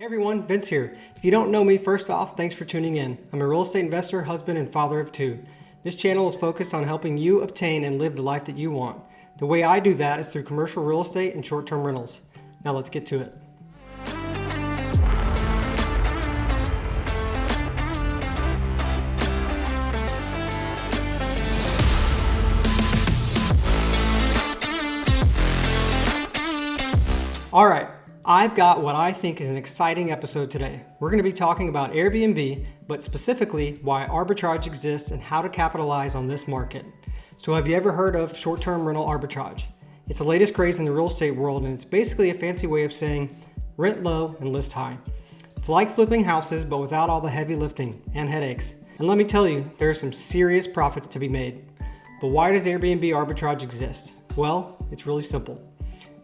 Hey everyone, Vince here. If you don't know me, first off, thanks for tuning in. I'm a real estate investor, husband, and father of two. This channel is focused on helping you obtain and live the life that you want. The way I do that is through commercial real estate and short-term rentals. Now let's get to it. All right. I've got what I think is an exciting episode today. We're going to be talking about Airbnb, but specifically why arbitrage exists and how to capitalize on this market. So have you ever heard of short-term rental arbitrage? It's the latest craze in the real estate world, and it's basically a fancy way of saying rent low and list high. It's like flipping houses, but without all the heavy lifting and headaches. And let me tell you, there are some serious profits to be made. But why does Airbnb arbitrage exist? Well, it's really simple.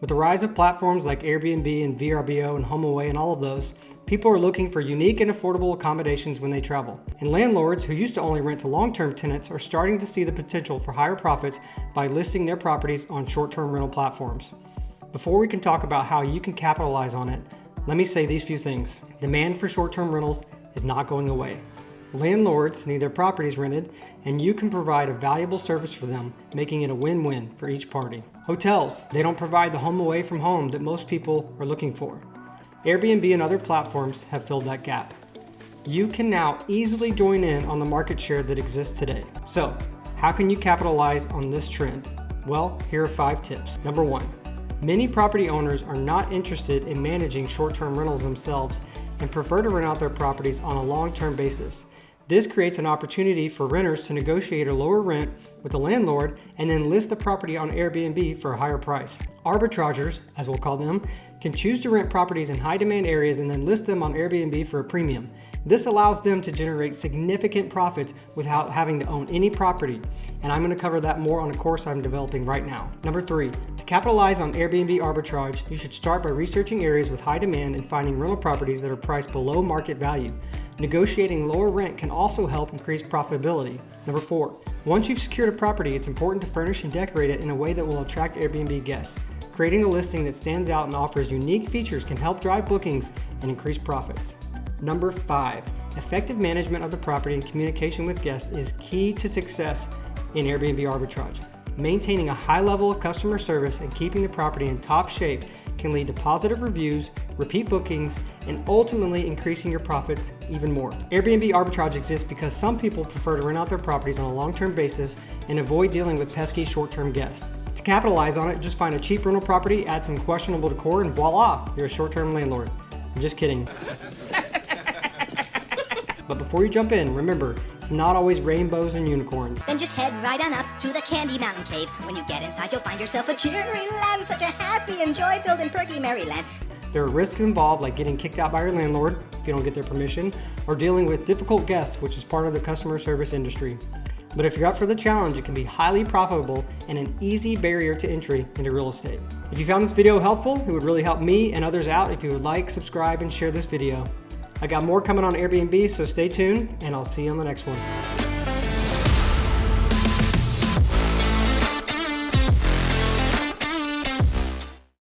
With the rise of platforms like Airbnb and VRBO and HomeAway and all of those, people are looking for unique and affordable accommodations when they travel. And landlords who used to only rent to long-term tenants are starting to see the potential for higher profits by listing their properties on short-term rental platforms. Before we can talk about how you can capitalize on it, let me say these few things. Demand for short-term rentals is not going away. Landlords need their properties rented, and you can provide a valuable service for them, making it a win-win for each party. Hotels, they don't provide the home away from home that most people are looking for. Airbnb and other platforms have filled that gap. You can now easily join in on the market share that exists today. So, how can you capitalize on this trend? Well, here are 5 tips. Number 1, many property owners are not interested in managing short-term rentals themselves and prefer to rent out their properties on a long-term basis. This creates an opportunity for renters to negotiate a lower rent with the landlord and then list the property on Airbnb for a higher price. Arbitragers, as we'll call them, can choose to rent properties in high demand areas and then list them on Airbnb for a premium. This allows them to generate significant profits without having to own any property. And I'm going to cover that more on a course I'm developing right now. Number 3, to capitalize on Airbnb arbitrage, you should start by researching areas with high demand and finding rental properties that are priced below market value. Negotiating lower rent can also help increase profitability. Number 4, once you've secured a property, it's important to furnish and decorate it in a way that will attract Airbnb guests. Creating a listing that stands out and offers unique features can help drive bookings and increase profits. Number 5, effective management of the property and communication with guests is key to success in Airbnb arbitrage. Maintaining a high level of customer service and keeping the property in top shape can lead to positive reviews, repeat bookings, and ultimately increasing your profits even more. Airbnb arbitrage exists because some people prefer to rent out their properties on a long-term basis and avoid dealing with pesky short-term guests. To capitalize on it, just find a cheap rental property, add some questionable decor, and voila, you're a short-term landlord. I'm just kidding. But before you jump in, remember, it's not always rainbows and unicorns. Then just head right on up to the Candy Mountain Cave. When you get inside, you'll find yourself a cheery land, such a happy and joy-filled and perky Maryland. There are risks involved, like getting kicked out by your landlord if you don't get their permission, or dealing with difficult guests, which is part of the customer service industry. But if you're up for the challenge, it can be highly profitable and an easy barrier to entry into real estate. If you found this video helpful, it would really help me and others out if you would like, subscribe, and share this video. I got more coming on Airbnb, so stay tuned, and I'll see you on the next one.